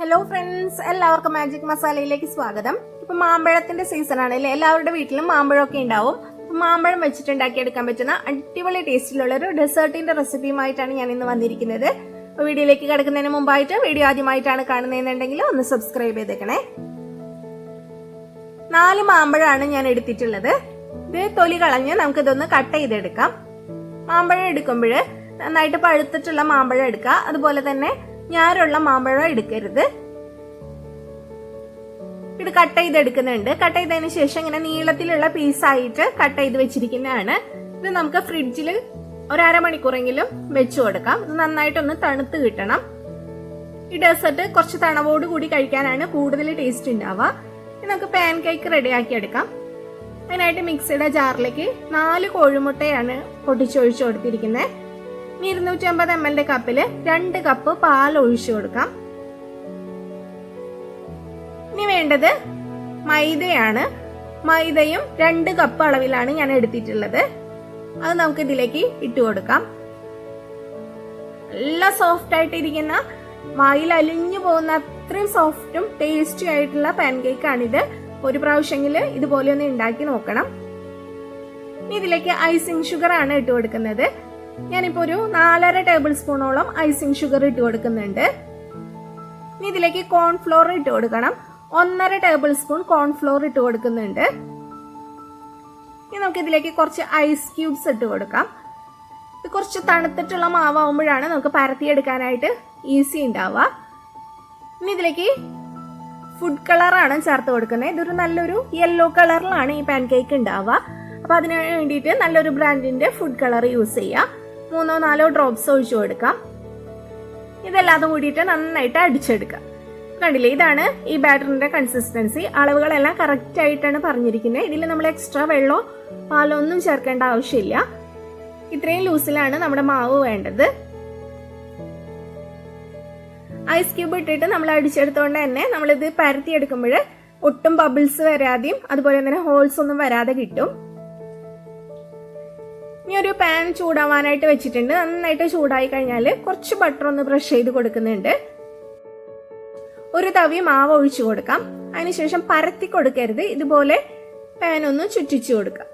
Hello friends, എല്ലാവർക്കും magic മസാലയിലേക്ക് സ്വാഗതം. ഇപ്പൊ മാമ്പഴത്തിന്റെ സീസൺ ആണ് അല്ലേ? എല്ലാവരുടെ വീട്ടിലും മാമ്പഴമൊക്കെ ഉണ്ടാവും. മാമ്പഴം വെച്ചിട്ട് ഉണ്ടാക്കിയെടുക്കാൻ പറ്റുന്ന അടിപൊളി ടേസ്റ്റിലുള്ള ഒരു ഡെസേർട്ടിന്റെ റെസിപ്പിയുമായിട്ടാണ് ഞാൻ ഇന്ന് വന്നിരിക്കുന്നത്. വീഡിയോയിലേക്ക് കിടക്കുന്നതിന് മുമ്പായിട്ട് വീഡിയോ ആദ്യമായിട്ടാണ് കാണുന്നതെന്നുണ്ടെങ്കിൽ ഒന്ന് സബ്സ്ക്രൈബ് ചെയ്തേക്കണേ. 4 മാമ്പഴമാണ് ഞാൻ എടുത്തിട്ടുള്ളത്. ഇത് തൊലി കളഞ്ഞ് നമുക്കിതൊന്ന് കട്ട് ചെയ്തെടുക്കാം. മാമ്പഴം എടുക്കുമ്പോൾ നന്നായിട്ട് പഴുത്തിട്ടുള്ള മാമ്പഴം എടുക്കുക. അതുപോലെ തന്നെ ഞാറുള്ള മാമ്പഴം എടുക്കരുത്. ഇത് കട്ട് ചെയ്തെടുക്കുന്നുണ്ട്. കട്ട് ചെയ്തതിന് ശേഷം ഇങ്ങനെ നീളത്തിലുള്ള പീസായിട്ട് കട്ട് ചെയ്ത് വെച്ചിരിക്കുന്നതാണ്. ഇത് നമുക്ക് ഫ്രിഡ്ജിൽ ഒരു അരമണിക്കൂറെങ്കിലും വെച്ചു കൊടുക്കാം. ഇത് നന്നായിട്ടൊന്ന് തണുത്ത് കിട്ടണം. ഈ ഡെസേർട്ട് കുറച്ച് തണവോട് കൂടി കഴിക്കാനാണ് കൂടുതൽ ടേസ്റ്റ് ഉണ്ടാവുക. ഇനി നമുക്ക് പാൻ കേക്ക് റെഡിയാക്കി എടുക്കാം. അതിനായിട്ട് മിക്സിയുടെ ജാറിലേക്ക് 4 കോഴിമുട്ടയാണ് പൊട്ടിച്ചൊഴിച്ചു കൊടുത്തിരിക്കുന്നത്. 250 ml കപ്പില് 2 കപ്പ് പാൽ ഒഴിച്ചു കൊടുക്കാം. ഇനി വേണ്ടത് മൈദയാണ്. മൈദയും 2 കപ്പ് അളവിലാണ് ഞാൻ എടുത്തിട്ടുള്ളത്. അത് നമുക്ക് ഇതിലേക്ക് ഇട്ട് കൊടുക്കാം. നല്ല സോഫ്റ്റ് ആയിട്ട് ഇരിക്കുന്ന, വായിൽ അലിഞ്ഞു പോകുന്ന അത്രയും സോഫ്റ്റും ടേസ്റ്റി ആയിട്ടുള്ള പാൻ കേക്ക് ആണിത്. ഒരു പ്രാവശ്യമെങ്കിൽ ഇതുപോലെ ഒന്ന് ഉണ്ടാക്കി നോക്കണം. ഇതിലേക്ക് ഐസിങ് ഷുഗർ ആണ് ഇട്ട് കൊടുക്കുന്നത്. ഞാനിപ്പോ ഒരു 4.5 ടേബിൾ സ്പൂണോളം ഐസിങ് ഷുഗർ ഇട്ട് കൊടുക്കുന്നുണ്ട്. ഇനി ഇതിലേക്ക് കോൺഫ്ലോർ ഇട്ട് കൊടുക്കണം. 1.5 ടേബിൾ സ്പൂൺ കോൺഫ്ലോർ ഇട്ട് കൊടുക്കുന്നുണ്ട്. ഇനി നമുക്ക് ഇതിലേക്ക് കുറച്ച് ഐസ് ക്യൂബ്സ് ഇട്ട് കൊടുക്കാം. ഇത് കുറച്ച് തണുത്തിട്ടുള്ള മാവാകുമ്പോഴാണ് നമുക്ക് പരത്തിയെടുക്കാനായിട്ട് ഈസി ഉണ്ടാവുക. ഇനി ഇതിലേക്ക് ഫുഡ് കളറാണ് ചേർത്ത് കൊടുക്കുന്നത്. ഇതൊരു നല്ലൊരു യെല്ലോ കളറിലാണ് ഈ പാൻ കേക്ക് ഉണ്ടാവുക. അപ്പൊ അതിന് വേണ്ടിയിട്ട് നല്ലൊരു ബ്രാൻഡിന്റെ ഫുഡ് കളർ യൂസ് ചെയ്യാം. 3-4 ഡ്രോപ്സ് ഒഴിച്ചു കൊടുക്കാം. ഇതെല്ലാതും കൂടിയിട്ട് നന്നായിട്ട് അടിച്ചെടുക്കാം. കണ്ടില്ലേ, ഇതാണ് ഈ ബാറ്ററിന്റെ കൺസിസ്റ്റൻസി. അളവുകളെല്ലാം കറക്റ്റ് ആയിട്ടാണ് പറഞ്ഞിരിക്കുന്നത്. ഇതിൽ നമ്മൾ എക്സ്ട്രാ വെള്ളമോ പാലോ ഒന്നും ചേർക്കേണ്ട ആവശ്യമില്ല. ഇത്രയും ലൂസിലാണ് നമ്മുടെ മാവ് വേണ്ടത്. ഐസ് ക്യൂബ് ഇട്ടിട്ട് നമ്മൾ അടിച്ചെടുത്തോണ്ട് തന്നെ നമ്മളിത് പരത്തിയെടുക്കുമ്പോൾ ഒട്ടും ബബിൾസ് വരാതെയും അതുപോലെ തന്നെ ഹോൾസ് ഒന്നും വരാതെ കിട്ടും. ഇനി ഒരു പാൻ ചൂടാവാനായിട്ട് വെച്ചിട്ടുണ്ട്. നന്നായിട്ട് ചൂടായി കഴിഞ്ഞാൽ കുറച്ച് ബട്ടർ ഒന്ന് ബ്രഷ് ചെയ്ത് കൊടുക്കുന്നുണ്ട്. ഒരു തവി മാവ് ഒഴിച്ചു കൊടുക്കാം. അതിനുശേഷം പരത്തി കൊടുക്കരുത്. ഇതുപോലെ പാൻ ഒന്ന് ചുറ്റിച്ചു കൊടുക്കാം.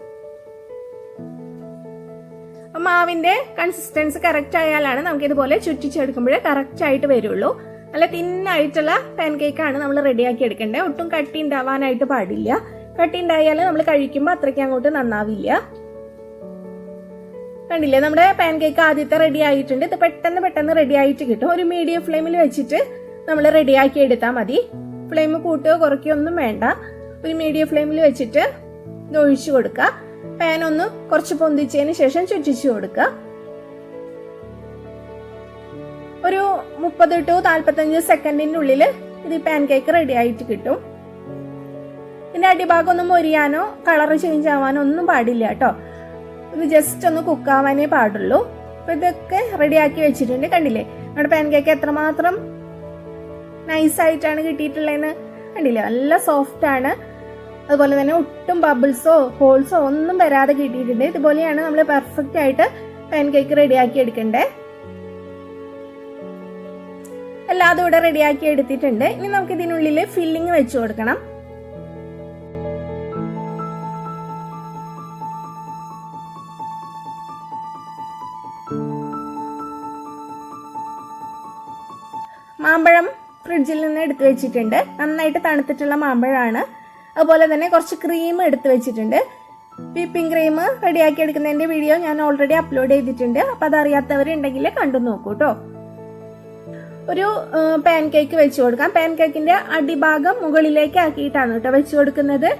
മാവിന്റെ കൺസിസ്റ്റൻസി കറക്റ്റ് ആയാലാണ് നമുക്ക് ഇതുപോലെ ചുറ്റിച്ചെടുക്കുമ്പോൾ കറക്റ്റ് ആയിട്ട് വരുള്ളൂ. നല്ല തിന്നായിട്ടുള്ള പാൻ കേക്കാണ് നമ്മൾ റെഡിയാക്കി എടുക്കേണ്ടത്. ഒട്ടും കട്ടി ഉണ്ടാവാനായിട്ട് പാടില്ല. കട്ടി ഉണ്ടായാൽ നമ്മൾ കഴിക്കുമ്പോൾ അത്രയ്ക്ക് അങ്ങോട്ട് നന്നാവില്ല. കണ്ടില്ലേ, നമ്മുടെ പാൻ കേക്ക് ആദ്യത്തെ റെഡി ആയിട്ടുണ്ട്. ഇത് പെട്ടെന്ന് റെഡി ആയിട്ട് കിട്ടും. ഒരു മീഡിയം ഫ്ലെയിമിൽ വെച്ചിട്ട് നമ്മൾ റെഡിയാക്കി എടുത്താൽ മതി. ഫ്ലെയിം കൂട്ടുകയോ കുറയ്ക്കുകയോ ഒന്നും വേണ്ട. ഒരു മീഡിയം ഫ്ലെയിമിൽ വെച്ചിട്ട് ഇത് ഒഴിച്ചു കൊടുക്കുക. പാൻ ഒന്ന് കുറച്ച് പൊന്തിച്ചതിന് ശേഷം ചുറ്റിച്ചു കൊടുക്കുക. ഒരു 30 to 45 സെക്കൻഡിന്റെ ഉള്ളിൽ ഇത് പാൻ കേക്ക് റെഡി ആയിട്ട് കിട്ടും. ഇതിന്റെ അടിഭാഗം ഒന്നും മൊരിയാനോ കളർ ചേഞ്ച് ആവാനോ ഒന്നും പാടില്ല കേട്ടോ. ഇത് ജസ്റ്റ് ഒന്ന് കുക്കാവാനേ പാടുള്ളൂ. അപ്പൊ ഇതൊക്കെ റെഡിയാക്കി വെച്ചിട്ടുണ്ട്. കണ്ടില്ലേ, നമ്മുടെ പാൻ കേക്ക് എത്രമാത്രം നൈസായിട്ടാണ് കിട്ടിയിട്ടുള്ളതെന്ന് കണ്ടില്ലേ. നല്ല സോഫ്റ്റ് ആണ്. അതുപോലെ തന്നെ ഒട്ടും ബബിൾസോ ഹോൾസോ ഒന്നും വരാതെ കിട്ടിയിട്ടുണ്ട്. ഇതുപോലെയാണ് നമ്മൾ പെർഫെക്റ്റ് ആയിട്ട് പാൻ കേക്ക് റെഡിയാക്കി എടുക്കണ്ടേ. എല്ലാതും ഇവിടെ റെഡിയാക്കി എടുത്തിട്ടുണ്ട്. ഇനി നമുക്ക് ഇതിനുള്ളിൽ ഫില്ലിങ് വെച്ചു കൊടുക്കണം. മാമ്പഴം ഫ്രിഡ്ജിൽ നിന്ന് എടുത്തു വെച്ചിട്ടുണ്ട്. നന്നായിട്ട് തണുത്തിട്ടുള്ള മാമ്പഴമാണ്. അതുപോലെ തന്നെ കുറച്ച് ക്രീം എടുത്തു വെച്ചിട്ടുണ്ട്. വിപ്പിംഗ് ക്രീം റെഡിയാക്കി എടുക്കുന്നതിന്റെ വീഡിയോ ഞാൻ ഓൾറെഡി അപ്ലോഡ് ചെയ്തിട്ടുണ്ട്. അപ്പൊ അതറിയാത്തവരുണ്ടെങ്കിൽ കണ്ടു നോക്കൂ കേട്ടോ. ഒരു പാൻ കേക്ക് വെച്ചു കൊടുക്കാം. പാൻ കേക്കിന്റെ അടിഭാഗം മുകളിലേക്ക് ആക്കിയിട്ടാണ് കേട്ടോ വെച്ചു കൊടുക്കുന്നത്.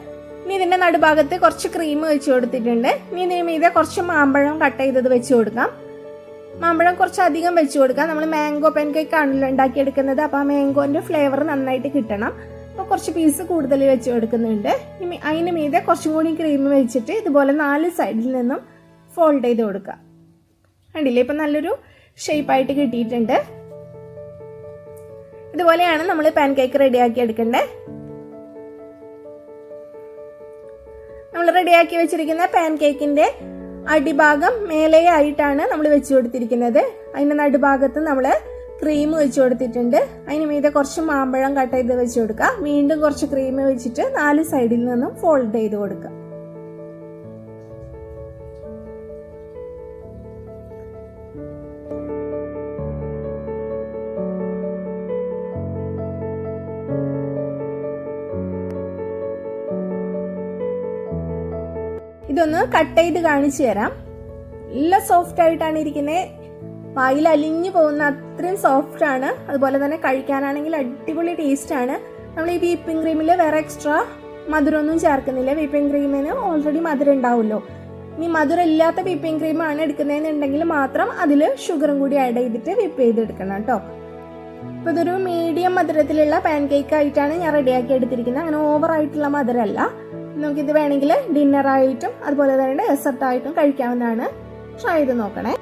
ഇനി ഇതിന്റെ നടുഭാഗത്ത് കുറച്ച് ക്രീം വെച്ചു കൊടുത്തിട്ടുണ്ട്. ഇനി ഇതിന് മീതെ കുറച്ച് മാമ്പഴം കട്ട് ചെയ്തത് വെച്ചു കൊടുക്കാം. മാമ്പഴം കുറച്ച് അധികം വെച്ചു കൊടുക്കാം. നമ്മൾ മാംഗോ പാൻ കേക്ക് ആണല്ലോ ഉണ്ടാക്കിയെടുക്കുന്നത്. അപ്പൊ ആ മാംഗോന്റെ ഫ്ലേവർ നന്നായിട്ട് കിട്ടണം. അപ്പൊ കുറച്ച് പീസ് കൂടുതൽ വെച്ച് കൊടുക്കുന്നുണ്ട്. അതിന് മീതെ കുറച്ചും കൂടി ക്രീം വെച്ചിട്ട് ഇതുപോലെ 4 സൈഡിൽ നിന്നും ഫോൾഡ് ചെയ്ത് കൊടുക്കുക. കണ്ടില്ലേ, ഇപ്പൊ നല്ലൊരു ഷേപ്പായിട്ട് കിട്ടിയിട്ടുണ്ട്. ഇതുപോലെയാണ് നമ്മൾ പാൻ കേക്ക് റെഡിയാക്കി എടുക്കേണ്ടത്. നമ്മൾ റെഡിയാക്കി വെച്ചിരിക്കുന്ന പാൻ കേക്കിന്റെ അടിഭാഗം മേലെയായിട്ടാണ് നമ്മൾ വെച്ചു കൊടുത്തിരിക്കുന്നത്. അതിന്റെ നടുഭാഗത്ത് നമ്മൾ ക്രീം വെച്ച് കൊടുത്തിട്ടുണ്ട്. അതിന് മീതെ കുറച്ച് മാമ്പഴം കട്ട് ചെയ്ത് വെച്ച് കൊടുക്കുക. വീണ്ടും കുറച്ച് ക്രീം വെച്ചിട്ട് 4 സൈഡിൽ നിന്നും ഫോൾഡ് ചെയ്ത് കൊടുക്കുക. ഇതൊന്ന് കട്ട് ചെയ്ത് കാണിച്ചു തരാം. നല്ല സോഫ്റ്റ് ആയിട്ടാണ് ഇരിക്കുന്നത്. വായിൽ അലിഞ്ഞു പോകുന്ന അത്രയും സോഫ്റ്റ് ആണ്. അതുപോലെ തന്നെ കഴിക്കാനാണെങ്കിൽ അടിപൊളി ടേസ്റ്റ് ആണ്. നമ്മൾ ഈ വിപ്പിംഗ് ക്രീമിൽ വേറെ എക്സ്ട്രാ മധുരമൊന്നും ചേർക്കുന്നില്ല. വിപ്പിംഗ് ക്രീമിന് ഓൾറെഡി മധുരം ഉണ്ടാവുമല്ലോ. ഇനി മധുരം ഇല്ലാത്ത വിപ്പിംഗ് ക്രീമാണ് എടുക്കുന്നതെന്നുണ്ടെങ്കിൽ മാത്രം അതിൽ ഷുഗറും കൂടി ആഡ് ചെയ്തിട്ട് വിപ്പ് ചെയ്തെടുക്കണം കേട്ടോ. അപ്പോൾ ഇതൊരു മീഡിയം മധുരത്തിലുള്ള പാൻ കേക്ക് ആയിട്ടാണ് ഞാൻ റെഡിയാക്കി എടുത്തിരിക്കുന്നത്. അങ്ങനെ ഓവർ ആയിട്ടുള്ള മധുരമല്ല. നമുക്കിത് വേണമെങ്കിൽ ഡിന്നറായിട്ടും അതുപോലെ തന്നെ ഡെസർട്ടായിട്ടും കഴിക്കാവുന്നതാണ്. ട്രൈ ചെയ്ത് നോക്കണേ.